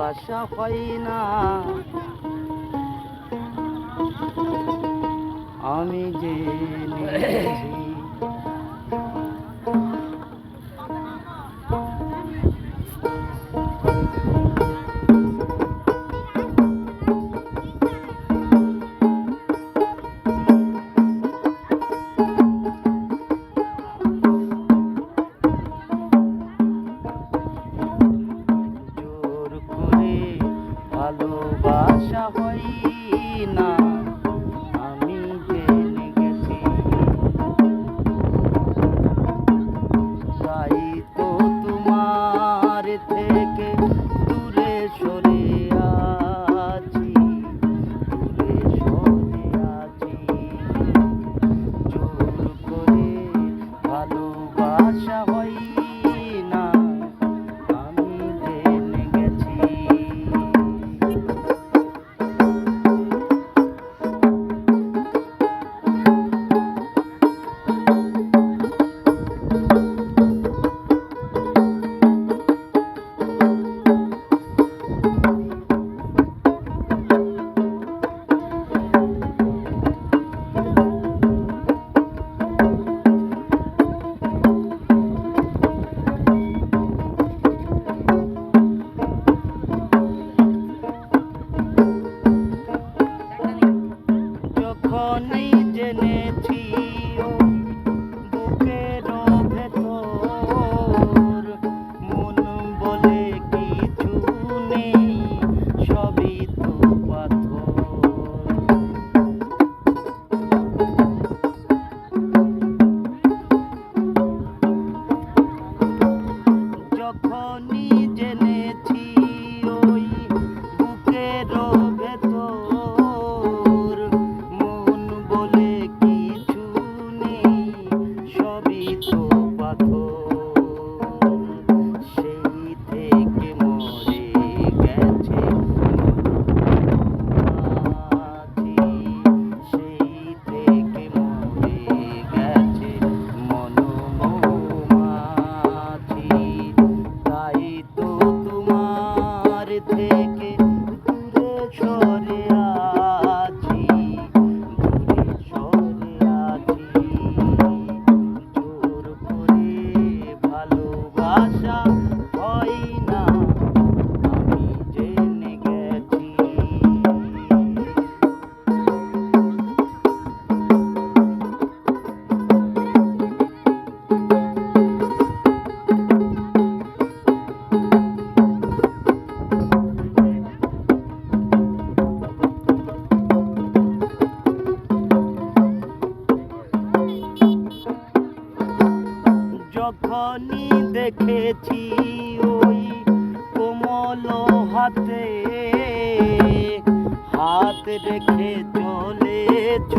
ভালোবাসা হয় না। আমি জেনেছি জোর করে ভালোবাসা হয় না। আমি জেনে গেছি, তাই তো তোমার থেকে দূরে সরে আছি, দূরে সরে আছি। জোর করে ভালোবাসা হয় না। আমি জেনে গেছি, যখনই জেনেছি ওই বুকের ভেতর মন বলে কিছু নেই, সবই তো পাথর। যখনই জেনেছি ওই বুকের ভেতর মন বলে কিছু নেই, সবই তো পাথর। সেই থেকে মরে গেছে মনোমাছি, সেই থেকে মরে গেছে মনোমাছি। তাই তো তোমার থেকে দূরে সরে আছি, দূরে সরে আছি। জোর করে ভালোবাসা হয় না। আমি জেনে গেছি, যখনই দেখেছি ওই কোমল হাতে হাত রেখে চলেছ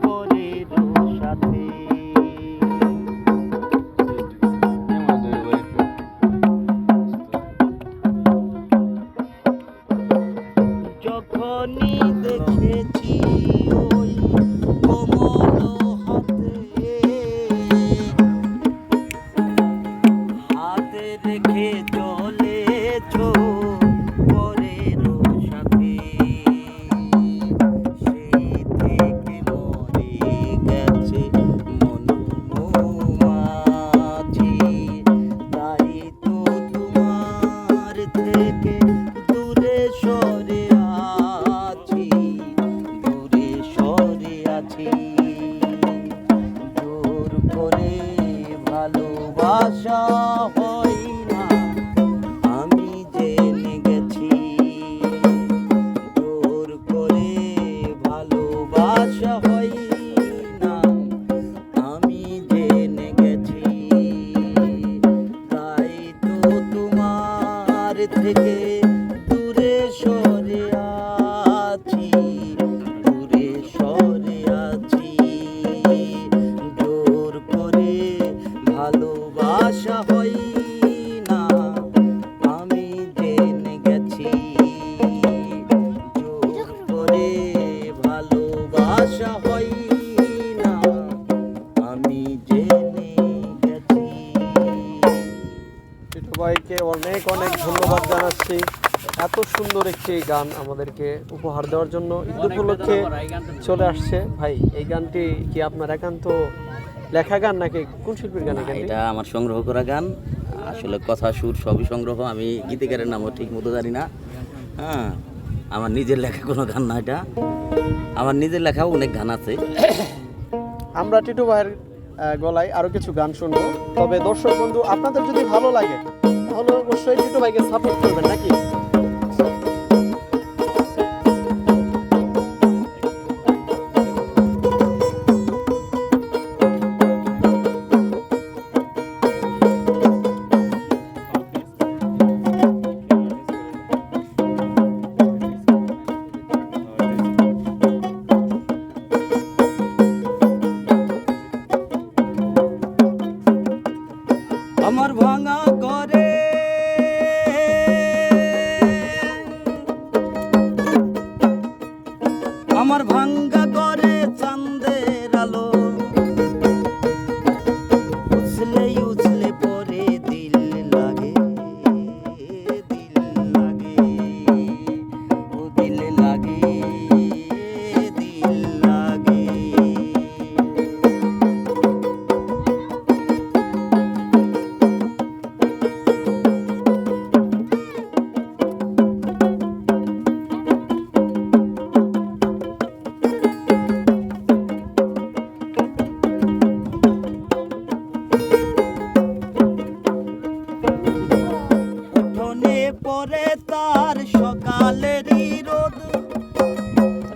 পরের সাথে। যখনই দেখেছি ওই কোমল হাতে হাতে রেখে চলেছ পরের সাথে, সেই থেকে মরে গেছে সুন্দর একটি গান আমাদেরকে উপহার দেওয়ার জন্য ঈদ উপলক্ষে চলে আসছে। ভাই, এই গানটি কি আপনার একান্ত লেখা গান নাকি কোন শিল্পীর গান? এটা আমার সংগ্রহ করা গান, আসলে কথা সুর সবই সংগ্রহ। আমি গীতিকারের নামও ঠিক মতো জানি না। হ্যাঁ, আমার নিজের লেখা কোনো গান না এটা। আমার নিজের লেখাও অনেক গান আছে। আমরা টিটু ভাইয়ের গলায় আরো কিছু গান শুনবো। তবে দর্শক বন্ধু, আপনাদের যদি ভালো লাগে তাহলে অবশ্যই টিটু ভাইকে সাপোর্ট করবেন নাকি? আমার ভাঙা করে আমার ভাঙ্গা করে চাঁদের আলো উছলে উছলে পরে দিল লাগে ও দিল লাগে দিল লাগে। উঠোনে পরে তার সকালেরই রোদ,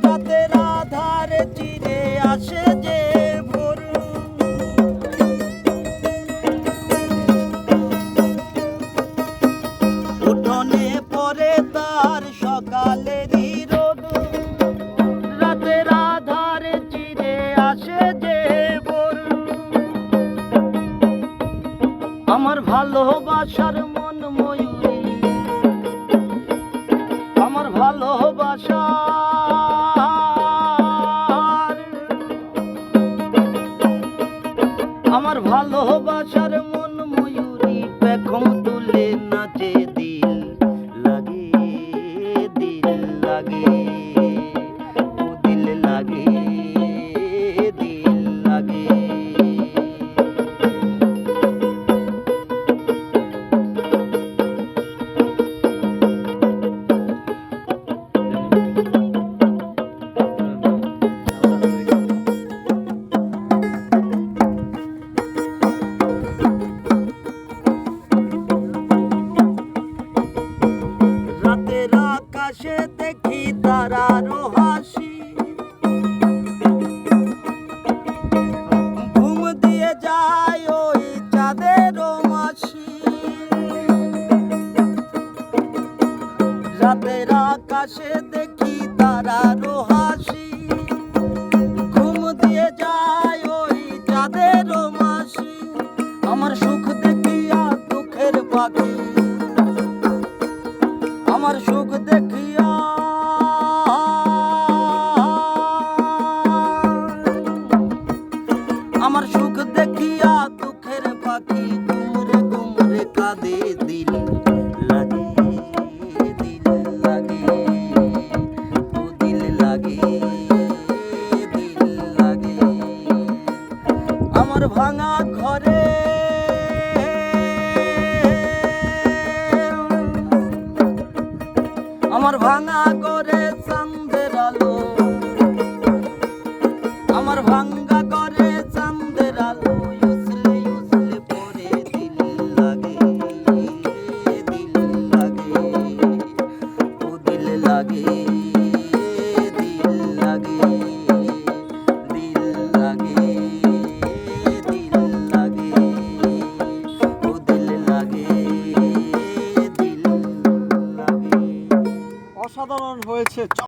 রাতের আধারে চিরে আসে যে ভোর। উঠোনে পরে তার সকালেরই রোদ, রাতের আধারে চিরে আসে যে ভোর। আমার ভালোবাসার মন ময়ূরী, আমার ভালোবাসার মন ময়ূরী পেখম তুলে নাচে